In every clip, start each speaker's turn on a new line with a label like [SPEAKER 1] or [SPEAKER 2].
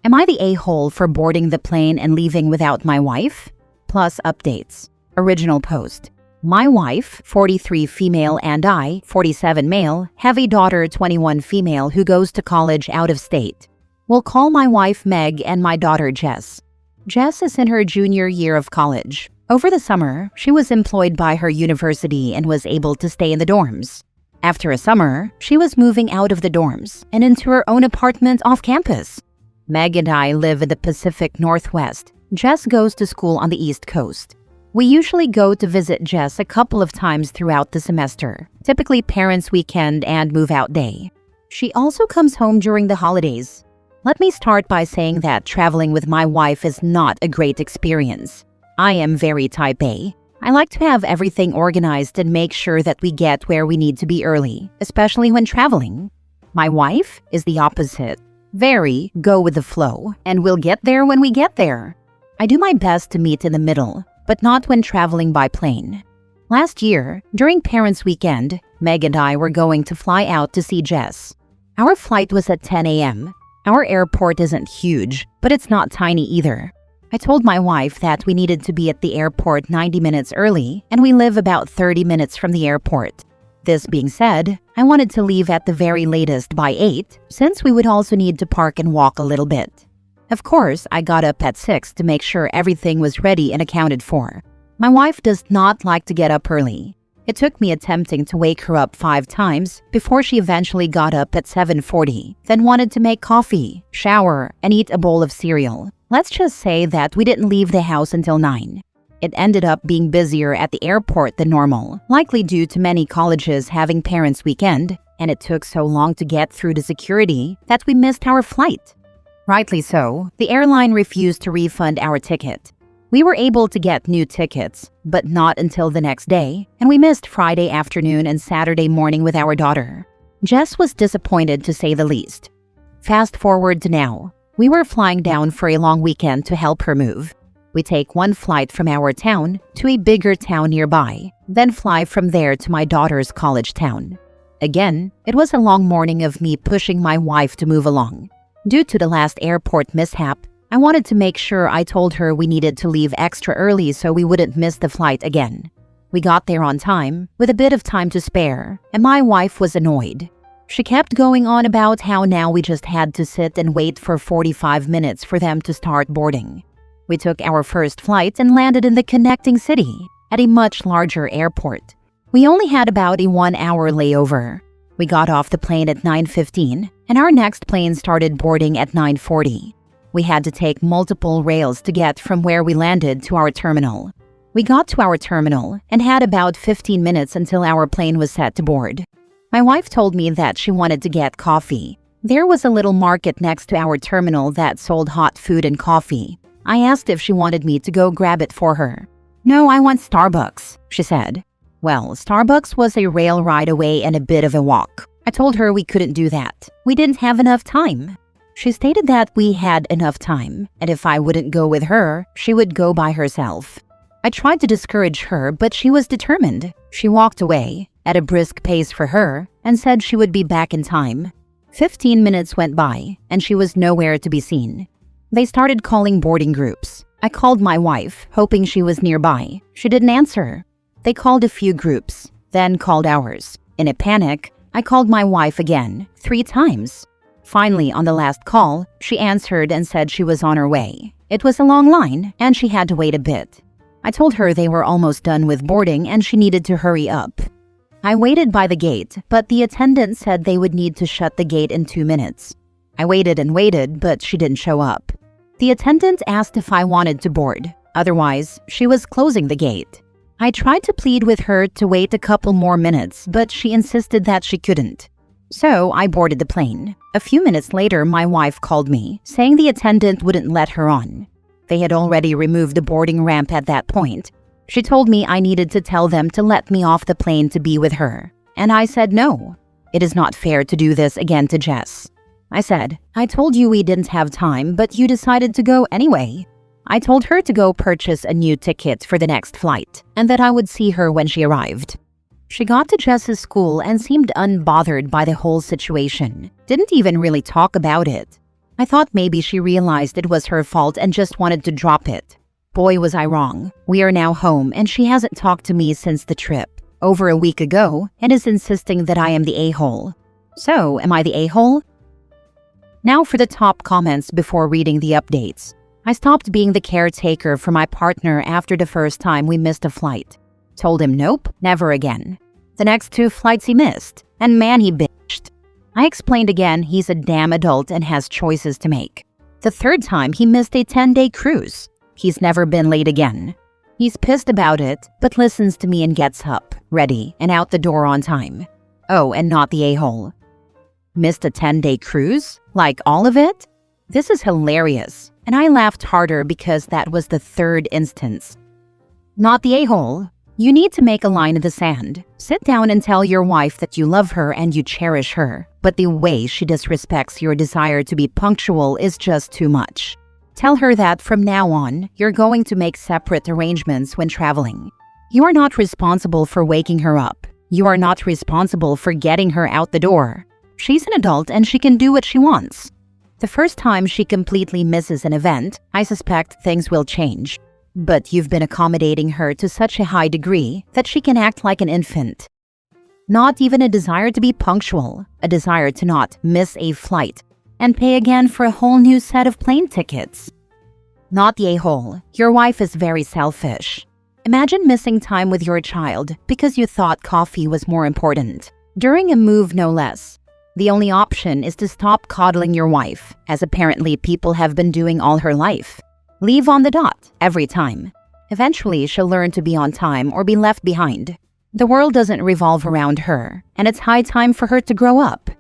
[SPEAKER 1] Am I the a-hole for boarding the plane and leaving without my wife? Plus updates. Original post. My wife, 43 female, and I, 47 male, have a daughter, 21 female, who goes to college out of state. We'll call my wife Meg and my daughter Jess. Jess is in her junior year of college. Over the summer, she was employed by her university and was able to stay in the dorms. After a summer, she was moving out of the dorms and into her own apartment off campus. Meg and I live in the Pacific Northwest. Jess goes to school on the East Coast. We usually go to visit Jess a couple of times throughout the semester, typically parents' weekend and move-out day. She also comes home during the holidays. Let me start by saying that traveling with my wife is not a great experience. I am very type A. I like to have everything organized and make sure that we get where we need to be early, especially when traveling. My wife is the opposite. Very go with the flow, and we'll get there when we get there. I do my best to meet in the middle, but not when traveling by plane. Last year, during Parents' Weekend, Meg and I were going to fly out to see Jess. Our flight was at 10 a.m. Our airport isn't huge, but it's not tiny either. I told my wife that we needed to be at the airport 90 minutes early, and we live about 30 minutes from the airport. This being said, I wanted to leave at the very latest by 8, since we would also need to park and walk a little bit. Of course, I got up at 6 to make sure everything was ready and accounted for. My wife does not like to get up early. It took me attempting to wake her up 5 times before she eventually got up at 7:40, then wanted to make coffee, shower, and eat a bowl of cereal. Let's just say that we didn't leave the house until 9. It ended up being busier at the airport than normal, likely due to many colleges having Parents' Weekend, and it took so long to get through the security that we missed our flight. Rightly so, the airline refused to refund our ticket. We were able to get new tickets, but not until the next day, and we missed Friday afternoon and Saturday morning with our daughter. Jess was disappointed, to say the least. Fast forward to now. We were flying down for a long weekend to help her move. We take one flight from our town to a bigger town nearby, then fly from there to my daughter's college town. Again, it was a long morning of me pushing my wife to move along. Due to the last airport mishap, I wanted to make sure I told her we needed to leave extra early so we wouldn't miss the flight again. We got there on time, with a bit of time to spare, and my wife was annoyed. She kept going on about how now we just had to sit and wait for 45 minutes for them to start boarding. We took our first flight and landed in the connecting city, at a much larger airport. We only had about a 1-hour layover. We got off the plane at 9:15, and our next plane started boarding at 9:40. We had to take multiple rails to get from where we landed to our terminal. We got to our terminal and had about 15 minutes until our plane was set to board. My wife told me that she wanted to get coffee. There was a little market next to our terminal that sold hot food and coffee. I asked if she wanted me to go grab it for her. "No, I want Starbucks," she said. Well, Starbucks was a rail ride away and a bit of a walk. I told her we couldn't do that. We didn't have enough time. She stated that we had enough time, and if I wouldn't go with her, she would go by herself. I tried to discourage her, but she was determined. She walked away, at a brisk pace for her, and said she would be back in time. 15 minutes went by, and she was nowhere to be seen. They started calling boarding groups. I called my wife, hoping she was nearby. She didn't answer. They called a few groups, then called ours. In a panic, I called my wife again, 3 times. Finally, on the last call, she answered and said she was on her way. It was a long line, and she had to wait a bit. I told her they were almost done with boarding and she needed to hurry up. I waited by the gate, but the attendant said they would need to shut the gate in 2 minutes. I waited and waited, but she didn't show up. The attendant asked if I wanted to board. Otherwise, she was closing the gate. I tried to plead with her to wait a couple more minutes, but she insisted that she couldn't. So I boarded the plane. A few minutes later, my wife called me, saying the attendant wouldn't let her on. They had already removed the boarding ramp at that point. She told me I needed to tell them to let me off the plane to be with her. And I said no. It is not fair to do this again to Jess. I said, "I told you we didn't have time, but you decided to go anyway." I told her to go purchase a new ticket for the next flight, and that I would see her when she arrived. She got to Jess's school and seemed unbothered by the whole situation. Didn't even really talk about it. I thought maybe she realized it was her fault and just wanted to drop it. Boy, was I wrong. We are now home and she hasn't talked to me since the trip, over a week ago, and is insisting that I am the a-hole. So, am I the a-hole? Now for the top comments before reading the updates. I stopped being the caretaker for my partner after the first time we missed a flight. Told him nope, never again. The next 2 flights he missed, and man, he bitched. I explained again he's a damn adult and has choices to make. The 3rd time he missed a 10-day cruise. He's never been late again. He's pissed about it, but listens to me and gets up, ready, and out the door on time. Oh, and not the a-hole. Missed a 10-day cruise? Like all of it? This is hilarious, and I laughed harder because that was the 3rd instance. Not the a-hole. You need to make a line in the sand. Sit down and tell your wife that you love her and you cherish her, but the way she disrespects your desire to be punctual is just too much. Tell her that from now on, you're going to make separate arrangements when traveling. You are not responsible for waking her up. You are not responsible for getting her out the door. She's an adult and she can do what she wants. The first time she completely misses an event, I suspect things will change. But you've been accommodating her to such a high degree that she can act like an infant. Not even a desire to be punctual, a desire to not miss a flight and pay again for a whole new set of plane tickets. Not the a-hole. Your wife is very selfish. Imagine missing time with your child because you thought coffee was more important. During a move, no less. The only option is to stop coddling your wife, as apparently people have been doing all her life. Leave on the dot, every time. Eventually, she'll learn to be on time or be left behind. The world doesn't revolve around her, and it's high time for her to grow up.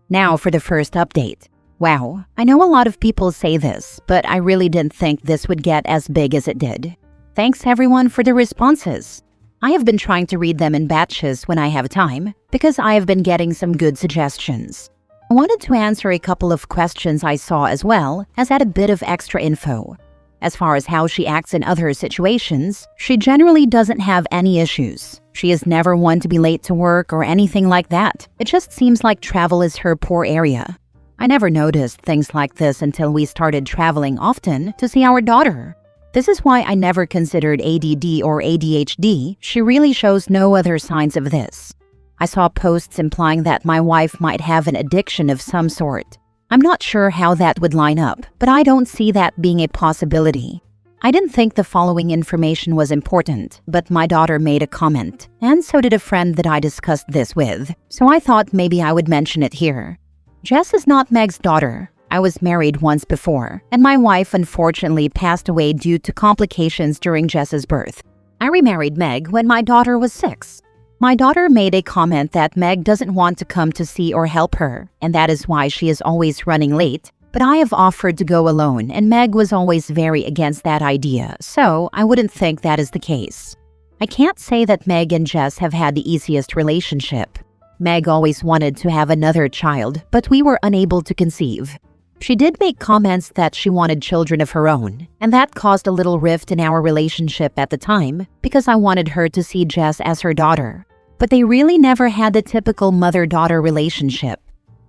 [SPEAKER 1] Now for the first update. Wow, I know a lot of people say this, but I really didn't think this would get as big as it did. Thanks everyone for the responses. I have been trying to read them in batches when I have time, because I have been getting some good suggestions. I wanted to answer a couple of questions I saw as well as add a bit of extra info. As far as how she acts in other situations, she generally doesn't have any issues. She is never one to be late to work or anything like that. It just seems like travel is her poor area. I never noticed things like this until we started traveling often to see our daughter. This is why I never considered ADD or ADHD. She really shows no other signs of this. I saw posts implying that my wife might have an addiction of some sort. I'm not sure how that would line up, but I don't see that being a possibility. I didn't think the following information was important, but my daughter made a comment, and so did a friend that I discussed this with, so I thought maybe I would mention it here. Jess is not Meg's daughter. I was married once before, and my wife unfortunately passed away due to complications during Jess's birth. I remarried Meg when my daughter was 6. My daughter made a comment that Meg doesn't want to come to see or help her, and that is why she is always running late. But I have offered to go alone, and Meg was always very against that idea, so I wouldn't think that is the case. I can't say that Meg and Jess have had the easiest relationship. Meg always wanted to have another child, but we were unable to conceive. She did make comments that she wanted children of her own, and that caused a little rift in our relationship at the time because I wanted her to see Jess as her daughter. But they really never had the typical mother-daughter relationship.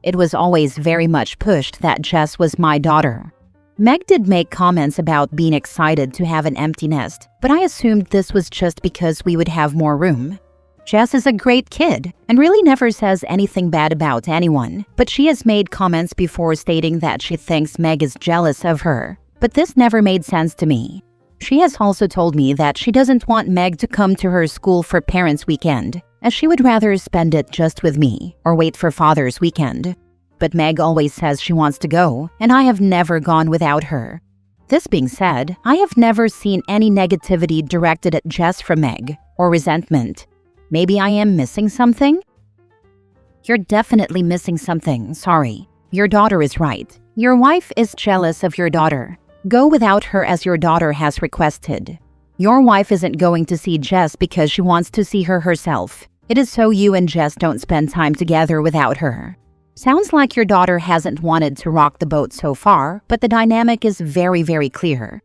[SPEAKER 1] It was always very much pushed that Jess was my daughter. Meg did make comments about being excited to have an empty nest, but I assumed this was just because we would have more room. Jess is a great kid and really never says anything bad about anyone, but she has made comments before stating that she thinks Meg is jealous of her, but this never made sense to me. She has also told me that she doesn't want Meg to come to her school for Parents' Weekend, as she would rather spend it just with me or wait for Father's Weekend. But Meg always says she wants to go, and I have never gone without her. This being said, I have never seen any negativity directed at Jess from Meg, or resentment. Maybe I am missing something? You're definitely missing something, sorry. Your daughter is right. Your wife is jealous of your daughter. Go without her as your daughter has requested. Your wife isn't going to see Jess because she wants to see her herself. It is so you and Jess don't spend time together without her. Sounds like your daughter hasn't wanted to rock the boat so far, but the dynamic is very, very clear.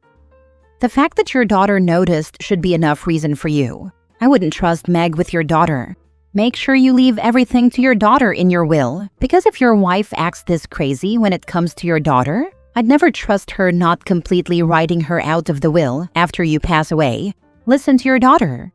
[SPEAKER 1] The fact that your daughter noticed should be enough reason for you. I wouldn't trust Meg with your daughter. Make sure you leave everything to your daughter in your will, because if your wife acts this crazy when it comes to your daughter, I'd never trust her not completely writing her out of the will after you pass away. Listen to your daughter.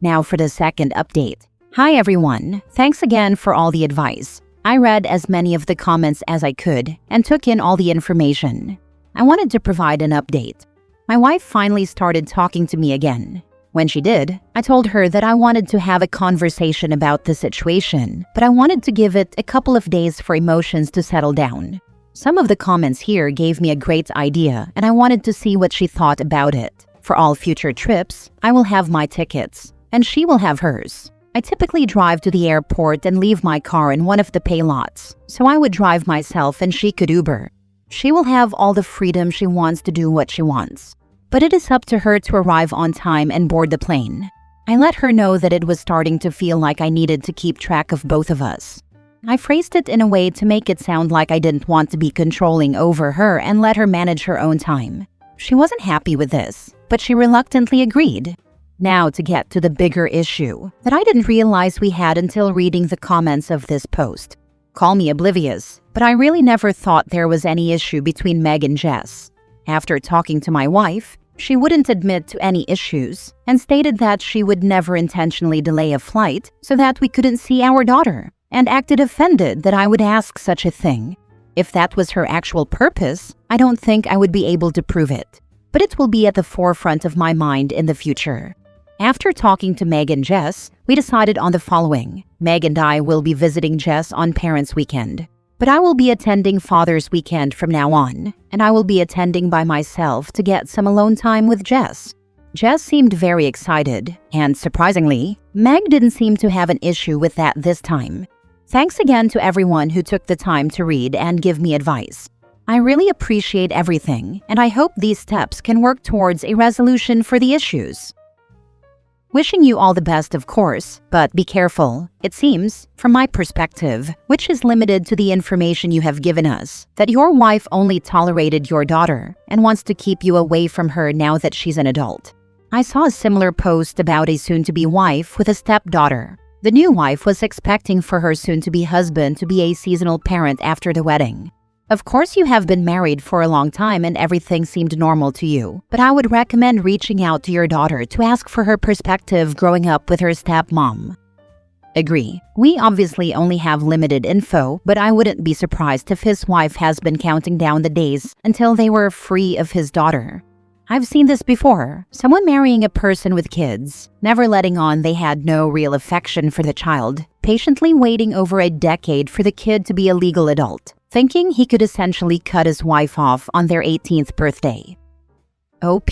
[SPEAKER 1] Now for the second update. Hi everyone, thanks again for all the advice. I read as many of the comments as I could and took in all the information. I wanted to provide an update. My wife finally started talking to me again. When she did, I told her that I wanted to have a conversation about the situation, but I wanted to give it a couple of days for emotions to settle down. Some of the comments here gave me a great idea, and I wanted to see what she thought about it. For all future trips, I will have my tickets, and she will have hers. I typically drive to the airport and leave my car in one of the pay lots, so I would drive myself and she could Uber. She will have all the freedom she wants to do what she wants. But it is up to her to arrive on time and board the plane. I let her know that it was starting to feel like I needed to keep track of both of us. I phrased it in a way to make it sound like I didn't want to be controlling over her and let her manage her own time. She wasn't happy with this, but she reluctantly agreed. Now to get to the bigger issue that I didn't realize we had until reading the comments of this post. Call me oblivious, but I really never thought there was any issue between Meg and Jess. After talking to my wife, she wouldn't admit to any issues and stated that she would never intentionally delay a flight so that we couldn't see our daughter, and acted offended that I would ask such a thing. If that was her actual purpose, I don't think I would be able to prove it, but it will be at the forefront of my mind in the future. After talking to Meg and Jess, we decided on the following. Meg and I will be visiting Jess on Parents' Weekend, but I will be attending Father's Weekend from now on, and I will be attending by myself to get some alone time with Jess. Jess seemed very excited, and surprisingly, Meg didn't seem to have an issue with that this time. Thanks again to everyone who took the time to read and give me advice. I really appreciate everything, and I hope these steps can work towards a resolution for the issues. Wishing you all the best, of course, but be careful. It seems, from my perspective, which is limited to the information you have given us, that your wife only tolerated your daughter and wants to keep you away from her now that she's an adult. I saw a similar post about a soon-to-be wife with a stepdaughter. The new wife was expecting for her soon-to-be husband to be a seasonal parent after the wedding. Of course, you have been married for a long time and everything seemed normal to you, but I would recommend reaching out to your daughter to ask for her perspective growing up with her stepmom. Agree. We obviously only have limited info, but I wouldn't be surprised if his wife has been counting down the days until they were free of his daughter. I've seen this before. Someone marrying a person with kids, never letting on they had no real affection for the child, patiently waiting over a decade for the kid to be a legal adult, thinking he could essentially cut his wife off on their 18th birthday. OP,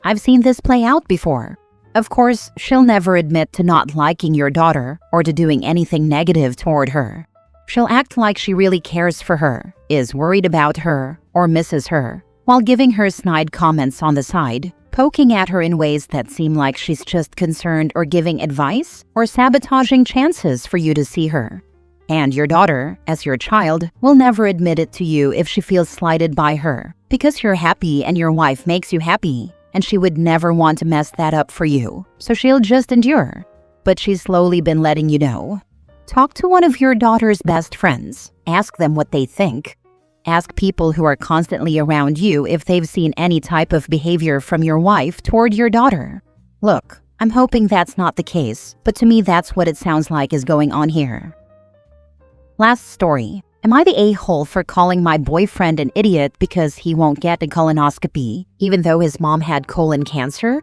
[SPEAKER 1] I've seen this play out before. Of course, she'll never admit to not liking your daughter or to doing anything negative toward her. She'll act like she really cares for her, is worried about her, or misses her, while giving her snide comments on the side, poking at her in ways that seem like she's just concerned or giving advice or sabotaging chances for you to see her. And your daughter, as your child, will never admit it to you if she feels slighted by her, because you're happy and your wife makes you happy, and she would never want to mess that up for you, so she'll just endure. But she's slowly been letting you know. Talk to one of your daughter's best friends. Ask them what they think. Ask people who are constantly around you if they've seen any type of behavior from your wife toward your daughter. Look, I'm hoping that's not the case, but to me that's what it sounds like is going on here. Last story. Am I the a-hole for calling my boyfriend an idiot because he won't get a colonoscopy, even though his mom had colon cancer?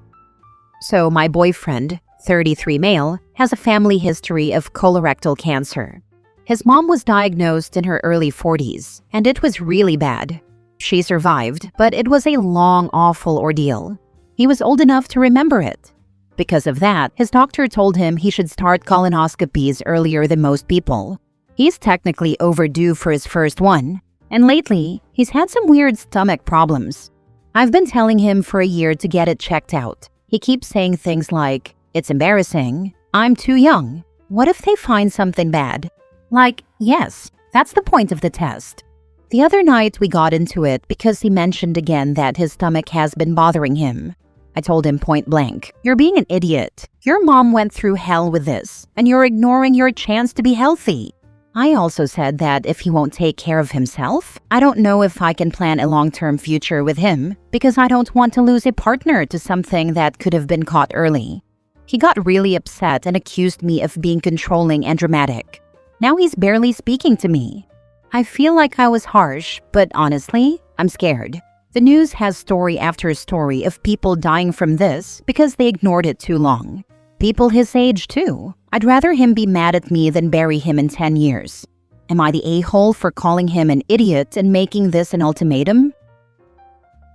[SPEAKER 1] So my boyfriend, 33 male, has a family history of colorectal cancer. His mom was diagnosed in her early 40s, and it was really bad. She survived, but it was a long, awful ordeal. He was old enough to remember it. Because of that, his doctor told him he should start colonoscopies earlier than most people. He's technically overdue for his first one, and lately, he's had some weird stomach problems. I've been telling him for a year to get it checked out. He keeps saying things like, "It's embarrassing," "I'm too young," "What if they find something bad?" Like, yes, that's the point of the test. The other night we got into it because he mentioned again that his stomach has been bothering him. I told him point blank, "You're being an idiot. Your mom went through hell with this, and you're ignoring your chance to be healthy." I also said that if he won't take care of himself, I don't know if I can plan a long-term future with him because I don't want to lose a partner to something that could have been caught early. He got really upset and accused me of being controlling and dramatic. Now he's barely speaking to me. I feel like I was harsh, but honestly, I'm scared. The news has story after story of people dying from this because they ignored it too long. People his age too. I'd rather him be mad at me than bury him in 10 years. Am I the a-hole for calling him an idiot and making this an ultimatum?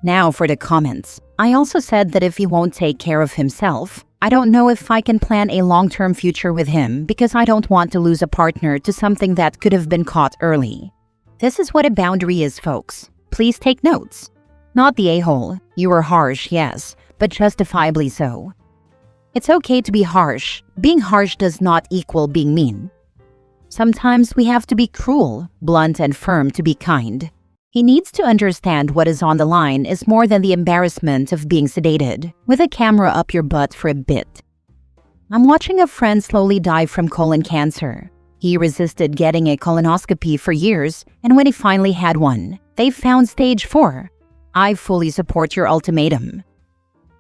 [SPEAKER 1] Now for the comments. I also said that if he won't take care of himself, I don't know if I can plan a long-term future with him because I don't want to lose a partner to something that could have been caught early. This is what a boundary is, folks. Please take notes. Not the a-hole. You were harsh, yes, but justifiably so. It's okay to be harsh. Being harsh does not equal being mean. Sometimes we have to be cruel, blunt, and firm to be kind. He needs to understand what is on the line is more than the embarrassment of being sedated with a camera up your butt for a bit. I'm watching a friend slowly die from colon cancer. He resisted getting a colonoscopy for years, and when he finally had one, they found stage 4. I fully support your ultimatum.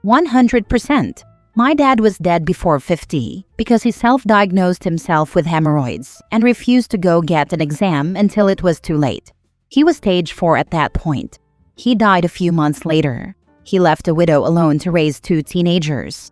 [SPEAKER 1] 100%. My dad was dead before 50 because he self-diagnosed himself with hemorrhoids and refused to go get an exam until it was too late. He was stage 4 at that point. He died a few months later. He left a widow alone to raise 2 teenagers.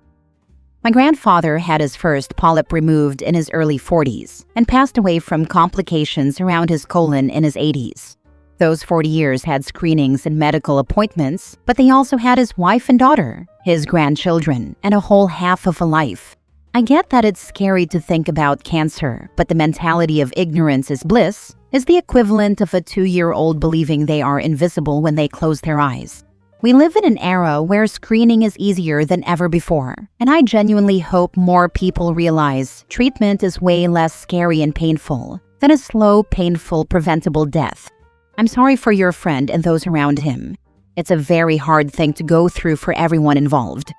[SPEAKER 1] My grandfather had his first polyp removed in his early 40s and passed away from complications around his colon in his 80s. Those 40 years had screenings and medical appointments, but they also had his wife and daughter, his grandchildren, and a whole half of a life. I get that it's scary to think about cancer, but the mentality of ignorance is bliss is the equivalent of a 2-year-old believing they are invisible when they close their eyes. We live in an era where screening is easier than ever before, and I genuinely hope more people realize treatment is way less scary and painful than a slow, painful, preventable death. I'm sorry for your friend and those around him. It's a very hard thing to go through for everyone involved.